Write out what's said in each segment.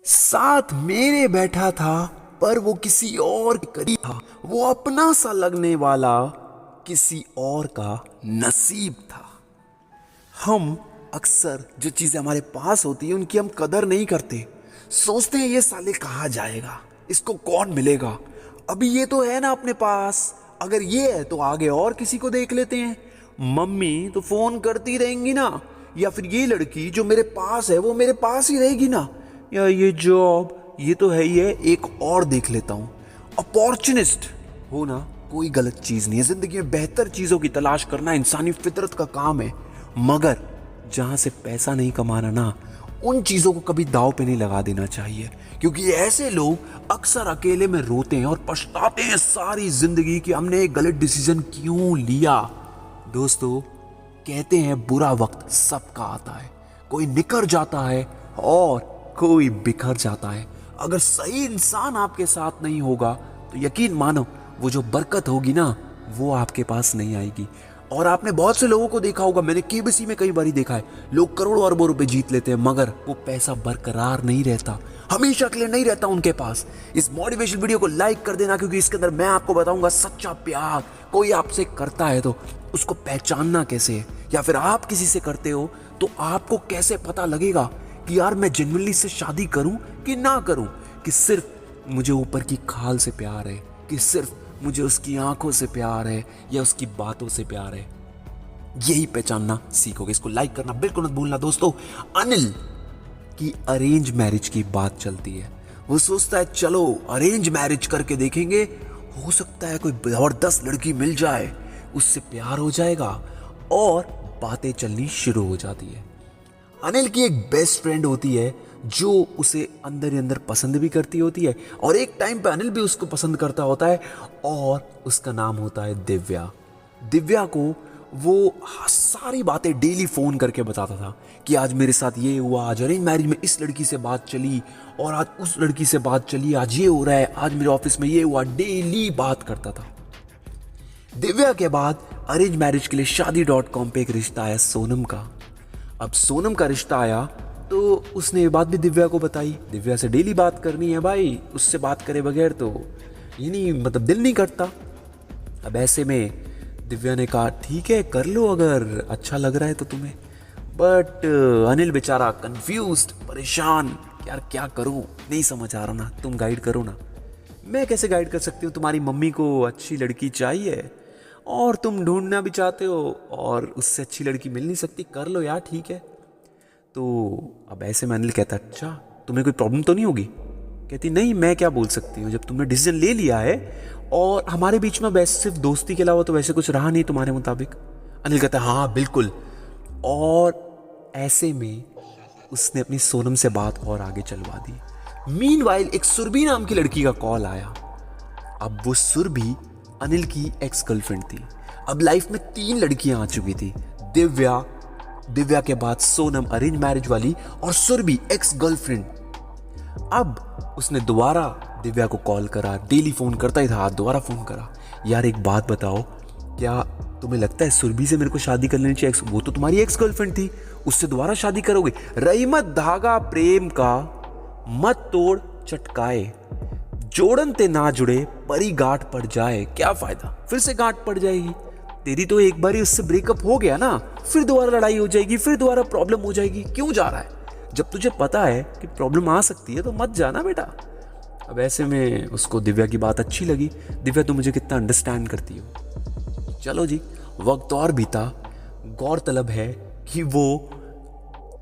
साथ मेरे बैठा था, पर वो किसी और के करीब था। वो अपना सा लगने वाला किसी और का नसीब था। हम अक्सर जो चीजें हमारे पास होती है उनकी हम कदर नहीं करते। सोचते हैं ये साले कहाँ जाएगा, इसको कौन मिलेगा, अभी ये तो है ना अपने पास, अगर ये है तो आगे और किसी को देख लेते हैं। मम्मी तो फोन करती रहेंगी ना, या फिर ये लड़की जो मेरे पास है वो मेरे पास ही रहेगी ना, या ये जॉब ये तो है ही है, एक और देख लेता हूँ। अपॉर्चुनिस्ट होना कोई गलत चीज नहीं है। जिंदगी में बेहतर चीजों की तलाश करना इंसानी फितरत का काम है, मगर जहां से पैसा नहीं कमाना ना, उन चीजों को कभी दाव पे नहीं लगा देना चाहिए। क्योंकि ऐसे लोग अक्सर अकेले में रोते हैं और पछताते हैं सारी जिंदगी कि हमने एक गलत डिसीजन क्यों लिया। दोस्तों, कहते हैं बुरा वक्त सबका आता है, कोई निकल जाता है और कोई बिखर जाता है। अगर सही इंसान आपके साथ नहीं होगा तो यकीन मानो वो जो बरकत होगी ना वो आपके पास नहीं आएगी। और आपने बहुत से लोगों को देखा होगा, मैंने केबीसी में कई बार देखा है, लोग करोड़ों अरबों रुपए जीत लेते हैं मगर वो पैसा बरकरार नहीं रहता, हमेशा के लिए नहीं रहता उनके पास। इस मोटिवेशन वीडियो को लाइक कर देना, क्योंकि इसके अंदर मैं आपको बताऊंगा सच्चा प्यार कोई आपसे करता है तो उसको पहचानना कैसे है, या फिर आप किसी से करते हो तो आपको कैसे पता लगेगा कि यार मैं जेन्युइनली से शादी करूं कि ना करूं, कि सिर्फ मुझे ऊपर की खाल से प्यार है, कि सिर्फ मुझे उसकी आंखों से प्यार है या उसकी बातों से प्यार है। यही पहचानना सीखोगे। इसको लाइक करना बिल्कुल मत भूलना। दोस्तों, अनिल की अरेंज मैरिज की बात चलती है। वो सोचता है चलो अरेंज मैरिज करके देखेंगे, हो सकता है कोई जबरदस्त लड़की मिल जाए, उससे प्यार हो जाएगा और बातें चलनी शुरू हो जाती है। अनिल की एक बेस्ट फ्रेंड होती है जो उसे अंदर ही अंदर पसंद भी करती होती है, और एक टाइम पे अनिल भी उसको पसंद करता होता है, और उसका नाम होता है दिव्या। दिव्या को वो सारी बातें डेली फोन करके बताता था कि आज मेरे साथ ये हुआ, आज अरेंज मैरिज में इस लड़की से बात चली, और आज उस लड़की से बात चली, आज ये हो रहा है, आज मेरे ऑफिस में ये हुआ, डेली बात करता था। दिव्या के बाद अरेंज मैरिज के लिए शादी.com पे एक रिश्ता आया सोनम का। अब सोनम का रिश्ता आया तो उसने ये बात भी दिव्या को बताई। दिव्या से डेली बात करनी है भाई, उससे बात करे बगैर तो ये नहीं, मतलब दिल नहीं करता। अब ऐसे में दिव्या ने कहा ठीक है कर लो अगर अच्छा लग रहा है तो तुम्हें। बट अनिल बेचारा कंफ्यूज्ड, परेशान, यार क्या करूं, नहीं समझ आ रहा ना, तुम गाइड करो ना। मैं कैसे गाइड कर सकती हूँ, तुम्हारी मम्मी को अच्छी लड़की चाहिए और तुम ढूंढना भी चाहते हो और उससे अच्छी लड़की मिल नहीं सकती, कर लो यार ठीक है। तो अब ऐसे में अनिल कहता अच्छा तुम्हें कोई प्रॉब्लम तो नहीं होगी। कहती नहीं, मैं क्या बोल सकती हूँ, जब तुमने डिसीजन ले लिया है और हमारे बीच में वैसे सिर्फ दोस्ती के अलावा तो वैसे कुछ रहा नहीं तुम्हारे मुताबिक। अनिल कहता है हाँ बिल्कुल। और ऐसे में उसने अपनी सोनम से बात और आगे चलवा दी। मीनवाइल एक सुरभि नाम की लड़की का कॉल आया। अब वो सुरभि अनिल की एक्स गर्लफ्रेंड थी। अब लाइफ में 3 लड़कियां आ चुकी थी, दिव्या के बाद सोनम अरेंज मैरिज वाली, और सुरभि एक्स गर्लफ्रेंड। अब उसने दोबारा दिव्या को कॉल करा, डेली फोन करता ही था, आज दोबारा फोन करा। यार एक बात बताओ, क्या तुम्हें लगता है सुरभि से मेरे को शादी कर लेनी चाहिए? वो तो तुम्हारी एक्स गर्लफ्रेंड थी, उससे दोबारा शादी करोगे? रही मत धागा प्रेम का, मत तोड़ चटकाए, जोड़न ते ना जुड़े परी गांठ पड़ जाए, क्या फायदा फिर से गांठ पड़ जाएगी। तेरी तो एक बार ही उससे ब्रेकअप हो गया ना, फिर दोबारा लड़ाई हो जाएगी, फिर दोबारा प्रॉब्लम हो जाएगी, क्यों जा रहा है? जब तुझे पता है कि प्रॉब्लम आ सकती है तो मत जाना बेटा। अब ऐसे में उसको दिव्या की बात अच्छी लगी। दिव्या तो मुझे कितना अंडरस्टैंड करती हो। चलो जी, वक्त और बीता। गौरतलब है कि वो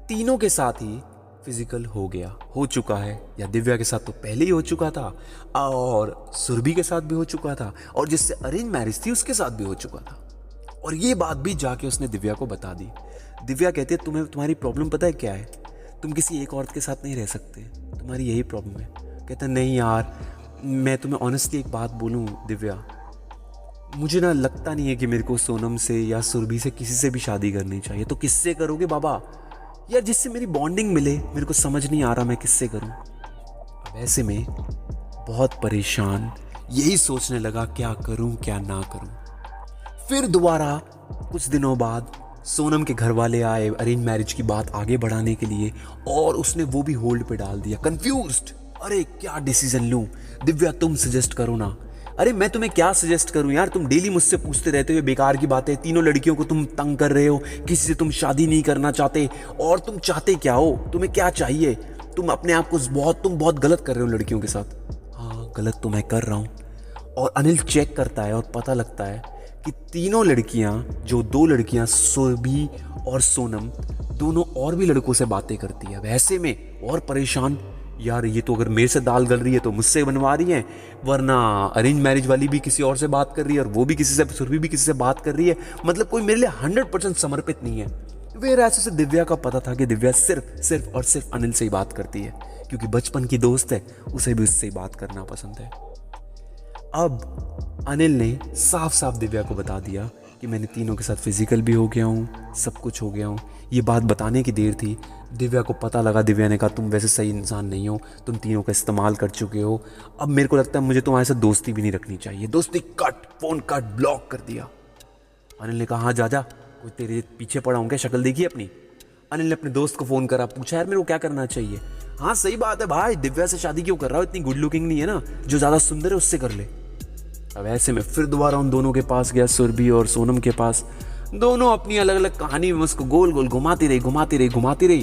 तीनों के साथ ही फिजिकल हो चुका है, या दिव्या के साथ तो पहले ही हो चुका था, और सुरभि के साथ भी हो चुका था, और जिससे अरेंज मैरिज थी उसके साथ भी हो चुका था। और ये बात भी जाके उसने दिव्या को बता दी। दिव्या कहती है तुम्हारी प्रॉब्लम पता है क्या है, तुम किसी एक औरत के साथ नहीं रह सकते, तुम्हारी यही प्रॉब्लम है। कहता नहीं यार, मैं तुम्हें ऑनेस्टली एक बात बोलूं दिव्या, मुझे ना लगता नहीं है कि मेरे को सोनम से या सुरभि से किसी से भी शादी करनी चाहिए। तो किससे करोगे बाबा? यार जिससे मेरी बॉन्डिंग मिले, मेरे को समझ नहीं आ रहा मैं किससे करूं। अब ऐसे में बहुत परेशान, यही सोचने लगा क्या करूं क्या ना करूं। फिर दोबारा कुछ दिनों बाद सोनम के घर वाले आए अरेंज मैरिज की बात आगे बढ़ाने के लिए, और उसने वो भी होल्ड पे डाल दिया। कंफ्यूज्ड, अरे क्या डिसीजन लूं? दिव्या तुम सजेस्ट करो ना। अरे मैं तुम्हें क्या सजेस्ट करूं यार, तुम डेली मुझसे पूछते रहते हो बेकार की बातें, तीनों लड़कियों को तुम तंग कर रहे हो, किसी से तुम शादी नहीं करना चाहते, और तुम चाहते क्या हो? तुम्हें क्या चाहिए? तुम अपने आप को तुम बहुत गलत कर रहे हो लड़कियों के साथ। हाँ गलत तो मैं कर रहा हूँ। और अनिल चेक करता है और पता लगता है कि तीनों लड़कियां, जो दो लड़कियां सुरभि और सोनम, दोनों और भी लड़कों से बातें करती है। वैसे में और परेशान, यार ये तो अगर मेरे से दाल गल रही है तो मुझसे बनवा रही है, वरना अरेंज मैरिज वाली भी किसी और से बात कर रही है और वो भी किसी से, सुरभि भी किसी से बात कर रही है, मतलब कोई मेरे लिए 100% समर्पित नहीं है। वे ऐसे से दिव्या का पता था कि दिव्या सिर्फ और सिर्फ अनिल से ही बात करती है, क्योंकि बचपन की दोस्त है, उसे भी उससे ही बात करना पसंद है। अब अनिल ने साफ साफ दिव्या को बता दिया कि मैंने तीनों के साथ फिजिकल भी हो गया हूँ, सब कुछ हो गया हूँ। ये बात बताने की देर थी, दिव्या को पता लगा। दिव्या ने कहा तुम वैसे सही इंसान नहीं हो, तुम तीनों का इस्तेमाल कर चुके हो, अब मेरे को लगता है मुझे तुम्हारे साथ दोस्ती भी नहीं रखनी चाहिए। दोस्ती कट, फोन कट, ब्लॉक कर दिया। अनिल ने कहा हाँ जा, कोई तेरे पीछे पड़ा हूँ क्या, शक्ल देखी अपनी? अनिल ने अपने दोस्त को फोन करा, पूछा यार मेरे को क्या करना चाहिए? हाँ सही बात है भाई, दिव्या से शादी क्यों कर रहा हो? इतनी गुड लुकिंग नहीं है ना, जो ज्यादा सुंदर है उससे कर ले। अब ऐसे में फिर दोबारा उन दोनों के पास गया, सुरभि और सोनम के पास। दोनों अपनी अलग अलग कहानी में उसको गोल गोल घुमाती रही।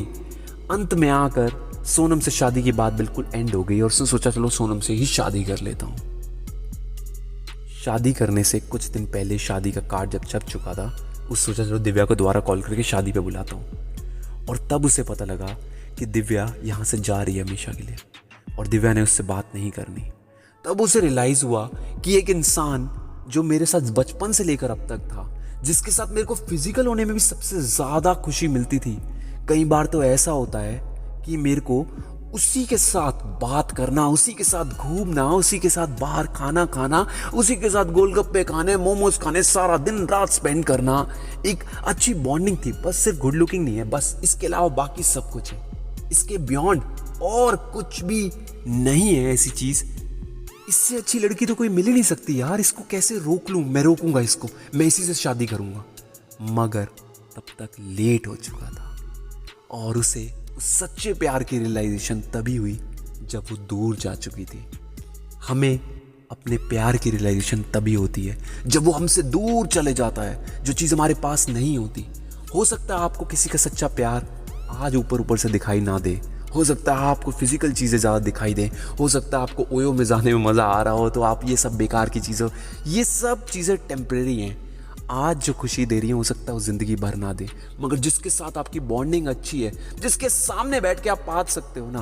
अंत में आकर सोनम से शादी की बात बिल्कुल एंड हो गई और उसने सोचा चलो सोनम से ही शादी कर लेता हूँ। शादी करने से कुछ दिन पहले शादी का कार्ड जब छप चुका था, उस सोचा चलो दिव्या को दोबारा कॉल करके शादी पे बुलाता हूँ। और तब उसे पता लगा कि दिव्या यहाँ से जा रही है हमेशा के लिए, और दिव्या ने उससे बात नहीं करनी। तब उसे रियलाइज हुआ कि एक इंसान जो मेरे साथ बचपन से लेकर अब तक था, जिसके साथ मेरे को फिजिकल होने में भी सबसे ज्यादा खुशी मिलती थी, कई बार तो ऐसा होता है कि मेरे को उसी के साथ बात करना, उसी के साथ घूमना, उसी के साथ बाहर खाना खाना, उसी के साथ गोलगप्पे खाने, मोमोज खाने, सारा दिन रात स्पेंड करना, एक अच्छी बॉन्डिंग थी। बस सिर्फ गुड लुकिंग नहीं है, बस इसके अलावा बाकी सब कुछ है, इसके बियॉन्ड और कुछ भी नहीं है ऐसी चीज। इससे अच्छी लड़की तो कोई मिल ही नहीं सकती यार, इसको कैसे रोक लूं? मैं रोकूंगा इसको, मैं इसी से शादी करूंगा। मगर तब तक लेट हो चुका था, और उसे उस सच्चे प्यार की रियलाइजेशन तभी हुई जब वो दूर जा चुकी थी। हमें अपने प्यार की रियलाइजेशन तभी होती है जब वो हमसे दूर चले जाता है, जो चीज़ हमारे पास नहीं होती। हो सकता है आपको किसी का सच्चा प्यार आज ऊपर ऊपर से दिखाई ना दे, हो सकता है आपको फिजिकल चीज़ें ज़्यादा दिखाई दें, हो सकता है आपको ओयो में जाने में मज़ा आ रहा हो तो आप ये सब बेकार की चीज़ें, ये सब चीज़ें टेम्परेरी हैं। आज जो खुशी दे रही है हो सकता है वो ज़िंदगी भर ना दे, मगर जिसके साथ आपकी बॉन्डिंग अच्छी है, जिसके सामने बैठ के आप बात सकते हो ना,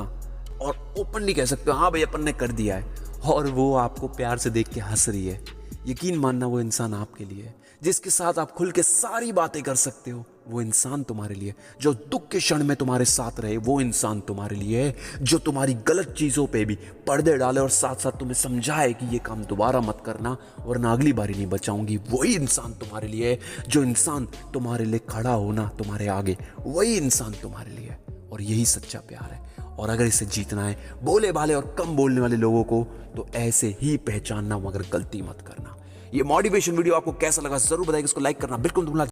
और ओपनली कह सकते हो हाँ भाई अपन ने कर दिया है, और वो आपको प्यार से देख के हंस रही है, यकीन मानना वो इंसान आपके लिए है। जिसके साथ आप खुल के सारी बातें कर सकते हो, वो इंसान तुम्हारे लिए। जो दुख के क्षण में तुम्हारे साथ रहे, वो इंसान तुम्हारे लिए है। जो तुम्हारी गलत चीज़ों पे भी पर्दे डाले और साथ साथ तुम्हें समझाए कि ये काम दोबारा मत करना वरना अगली बारी नहीं बचाऊंगी, वही इंसान तुम्हारे लिए है। जो इंसान तुम्हारे लिए खड़ा होना तुम्हारे आगे, वही इंसान तुम्हारे लिए है। और यही सच्चा प्यार है। और अगर इसे जीतना है भोले भाले और कम बोलने वाले लोगों को, तो ऐसे ही पहचानना, मगर गलती मत करना। ये मोटिवेशन वीडियो आपको कैसा लगा जरूर बताइए, इसको लाइक करना बिल्कुल भूलना।